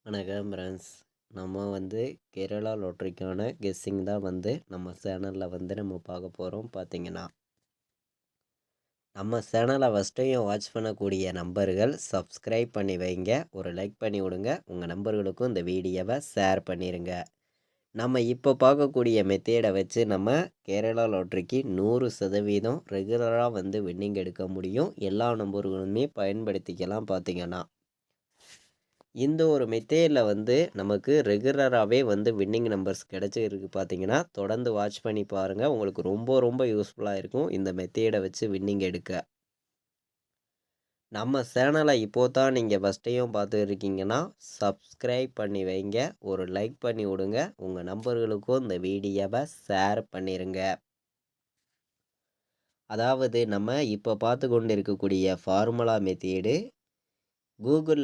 வணக்கம் ஃப்ரெண்ட்ஸ். நம்ம கேரளா லாட்ரிக்கான கெஸ்ஸிங் தான் நம்ம சேனலில் நம்ம பார்க்க போகிறோம். பார்த்தீங்கன்னா நம்ம சேனலை ஃபஸ்ட்டையும் வாட்ச் பண்ணக்கூடிய நம்பர்கள் சப்ஸ்கிரைப் பண்ணி வைங்க, ஒரு லைக் பண்ணி விடுங்க, உங்கள் நம்பர்களுக்கும் இந்த வீடியோவை ஷேர் பண்ணிடுங்க. நம்ம இப்போ பார்க்கக்கூடிய மெத்தேடை வச்சு நம்ம கேரளா லாட்ரிக்கு 100% ரெகுலராக வின்னிங் எடுக்க முடியும். எல்லா நம்பர்களுமே பயன்படுத்திக்கலாம். பார்த்தீங்கன்னா இந்த ஒரு மெத்தேடில் நமக்கு ரெகுலராகவே வின்னிங் நம்பர்ஸ் கிடச்சிருக்கு. பார்த்தீங்கன்னா தொடர்ந்து வாட்ச் பண்ணி பாருங்கள், உங்களுக்கு ரொம்ப ரொம்ப யூஸ்ஃபுல்லாக இருக்கும் இந்த மெத்தேடை வச்சு வின்னிங் எடுக்க. நம்ம சேனலை இப்போ தான் நீங்கள் ஃபஸ்ட்டையும் பார்த்துருக்கீங்கன்னா சப்ஸ்கிரைப் பண்ணி வைங்க, ஒரு லைக் பண்ணி விடுங்க, உங்கள் நம்பர்களுக்கும் இந்த வீடியோவை ஷேர் பண்ணிடுங்க. அதாவது நம்ம இப்போ பார்த்து கொண்டு இருக்கக்கூடிய ஃபார்முலா மெத்தேடு கூகுள்